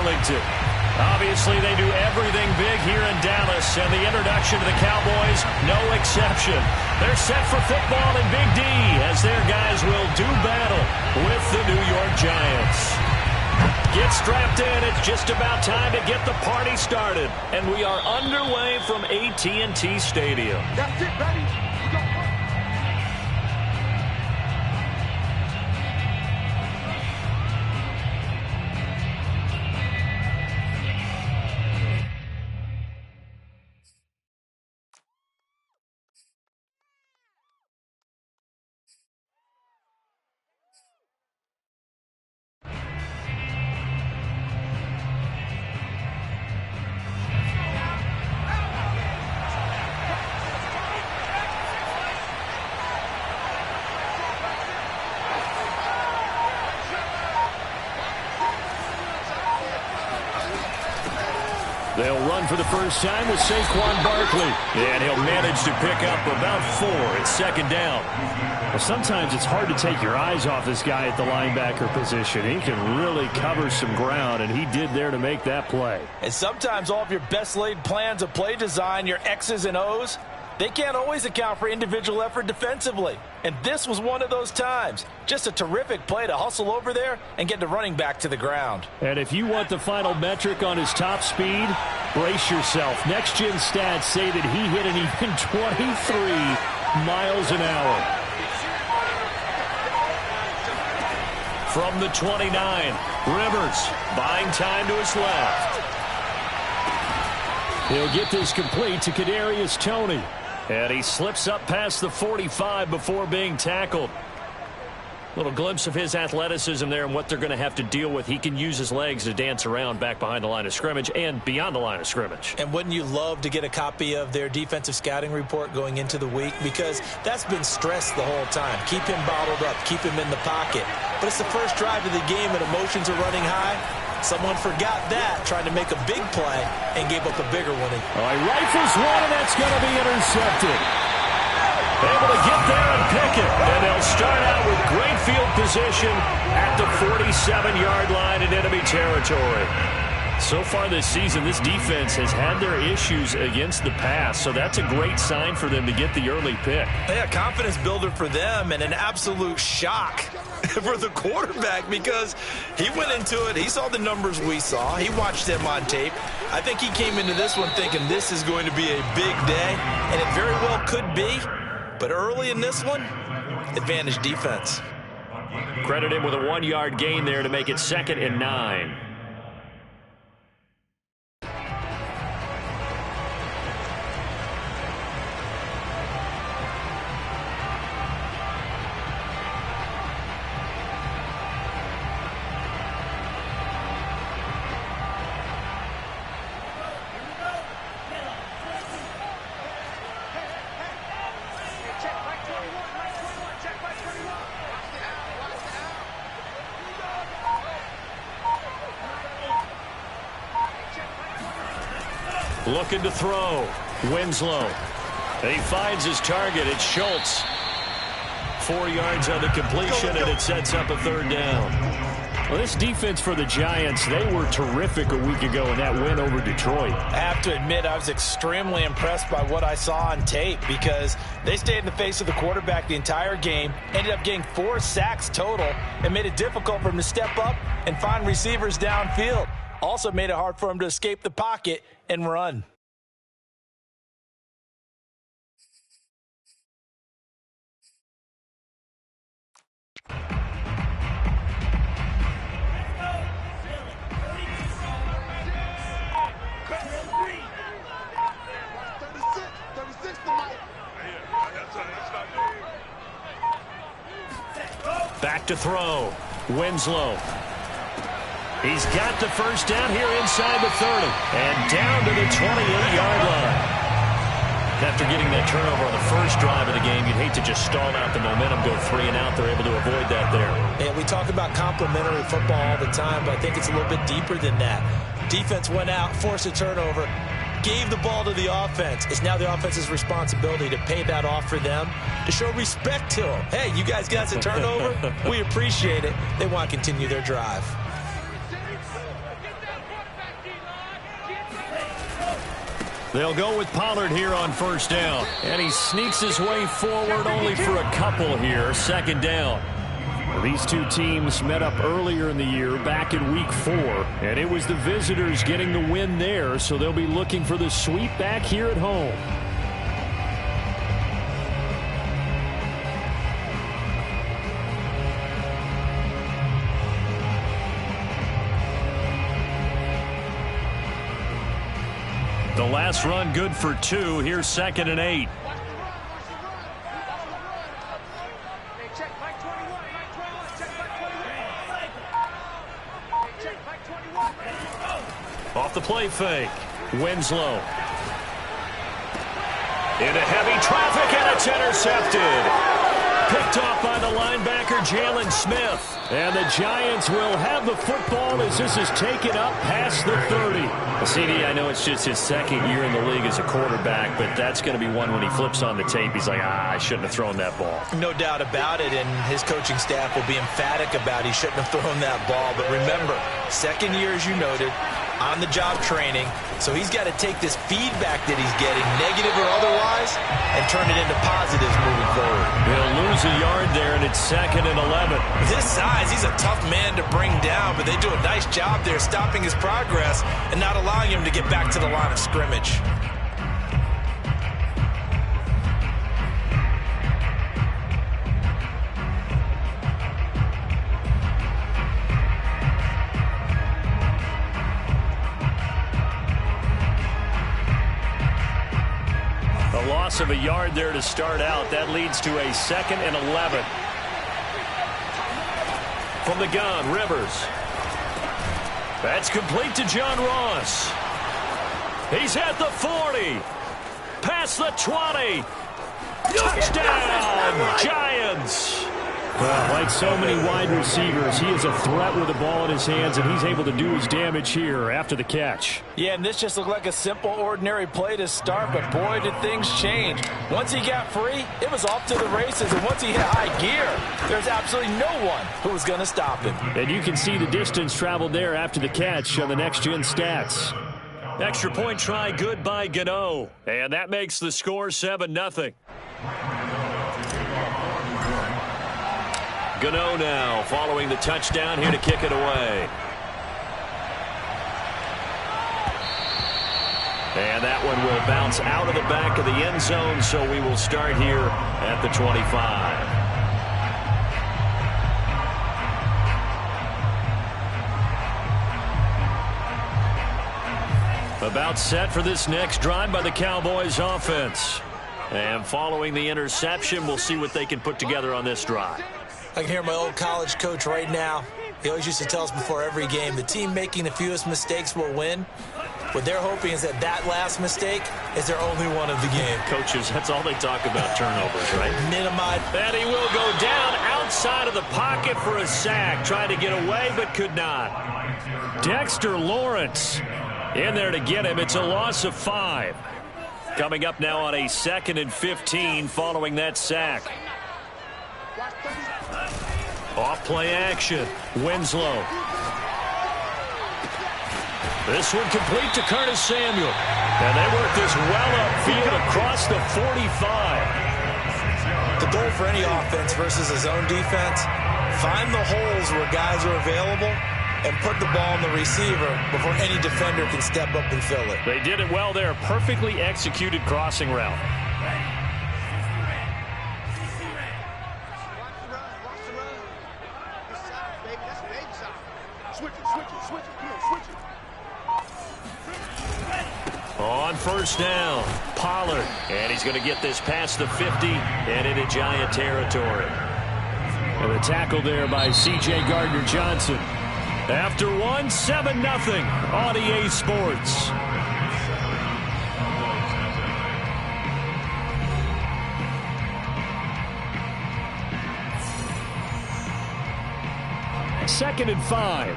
Arlington. Obviously, they do everything big here in Dallas, and the introduction to the Cowboys, no exception. They're set for football in Big D as their guys will do battle with the New York Giants. Get strapped in. It's just about time to get the party started, and we are underway from AT&T Stadium. That's it, buddy. They'll run for the first time with Saquon Barkley. And he'll manage to pick up about 4 at second down. Well, sometimes it's hard to take your eyes off this guy at the linebacker position. He can really cover some ground, and he did there to make that play. And sometimes all of your best laid plans of play design, your X's and O's, they can't always account for individual effort defensively. And this was one of those times. Just a terrific play to hustle over there and get the running back to the ground. And if you want the final metric on his top speed, brace yourself. Next-gen stats say that he hit an even 23 miles an hour. From the 29, Rivers buying time to his left. He'll get this complete to Kadarius Toney. And he slips up past the 45 before being tackled. Little glimpse of his athleticism there and what they're going to have to deal with. He can use his legs to dance around back behind the line of scrimmage and beyond the line of scrimmage. And wouldn't you love to get a copy of their defensive scouting report going into the week? Because that's been stressed the whole time. Keep him bottled up. Keep him in the pocket. But it's the first drive of the game and emotions are running high. Someone forgot that, trying to make a big play, and gave up a bigger one. Oh, he rifles one, and that's going to be intercepted. Able to get there and pick it. And they'll start out with great field position at the 47-yard line in enemy territory. So far this season, this defense has had their issues against the pass, so that's a great sign for them to get the early pick. Yeah, confidence builder for them and an absolute shock for the quarterback because he went into it. He saw the numbers we saw. He watched them on tape. I think he came into this one thinking this is going to be a big day, and it very well could be. But early in this one, advantage defense. Credit him with a 1-yard gain there to make it 2nd and 9. Looking to throw. Winslow. And he finds his target. It's Schultz. 4 yards on the completion, and it sets up a 3rd down. Well, this defense for the Giants, they were terrific a week ago in that win over Detroit. I have to admit, I was extremely impressed by what I saw on tape because they stayed in the face of the quarterback the entire game, ended up getting 4 sacks total, and made it difficult for him to step up and find receivers downfield. Also made it hard for him to escape the pocket and run. Back to throw. Winslow. He's got the first down here inside the 30. And down to the 28-yard line. After getting that turnover on the first drive of the game, you'd hate to just stall out the momentum, go 3 and out. They're able to avoid that there. Yeah, we talk about complementary football all the time, but I think it's a little bit deeper than that. Defense went out, forced a turnover, gave the ball to the offense. It's now the offense's responsibility to pay that off for them, to show respect to them. Hey, you guys got the turnover? We appreciate it. They want to continue their drive. They'll go with Pollard here on first down. And he sneaks his way forward only for a couple here. Second down. These two teams met up earlier in the year, back in week 4. And it was the visitors getting the win there, so they'll be looking for the sweep back here at home. The last run good for 2. Here's 2nd and 8. Off the play fake. Winslow. Into heavy traffic, and it's intercepted. Picked off by the linebacker, Jalen Smith. And the Giants will have the football as this is taken up past the 30. Well, CD, I know it's just his 2nd year in the league as a quarterback, but that's going to be one when he flips on the tape. He's like, I shouldn't have thrown that ball. No doubt about it, and his coaching staff will be emphatic about he shouldn't have thrown that ball. But remember, 2nd year, as you noted, on-the-job training, so he's got to take this feedback that he's getting, negative or otherwise, and turn it into positives moving forward. He'll lose a yard there, and it's 2nd and 11. With his size, he's a tough man to bring down, but they do a nice job there stopping his progress and not allowing him to get back to the line of scrimmage. A loss of a yard there to start out. That leads to a 2nd and 11. From the gun, Rivers. That's complete to John Ross. He's at the 40. Past the 20. Touchdown, Giants. Well, like so many wide receivers, he is a threat with the ball in his hands, and he's able to do his damage here after the catch. Yeah, and this just looked like a simple, ordinary play to start, but boy, did things change. Once he got free, it was off to the races, and once he hit high gear, there's absolutely no one who was going to stop him. And you can see the distance traveled there after the catch on the next-gen stats. Extra point try good by Gano, and that makes the score 7-0. Gano now following the touchdown here to kick it away. And that one will bounce out of the back of the end zone, so we will start here at the 25. About set for this next drive by the Cowboys offense. And following the interception, we'll see what they can put together on this drive. I can hear my old college coach right now. He always used to tell us before every game, the team making the fewest mistakes will win. What they're hoping is that that last mistake is their only one of the game. Coaches, that's all they talk about, turnovers, right? Minimize. And he will go down outside of the pocket for a sack. Tried to get away, but could not. Dexter Lawrence in there to get him. It's a loss of 5. Coming up now on a 2nd and 15 following that sack. Off play action. Winslow. This one complete to Curtis Samuel. And they work this well upfield across the 45. The goal for any offense versus a zone defense, find the holes where guys are available and put the ball on the receiver before any defender can step up and fill it. They did it well there. Perfectly executed crossing route. On first down, Pollard. And he's going to get this past the 50 and into Giant territory. And the tackle there by C.J. Gardner-Johnson. After 7-0 on EA Sports. Second and 5.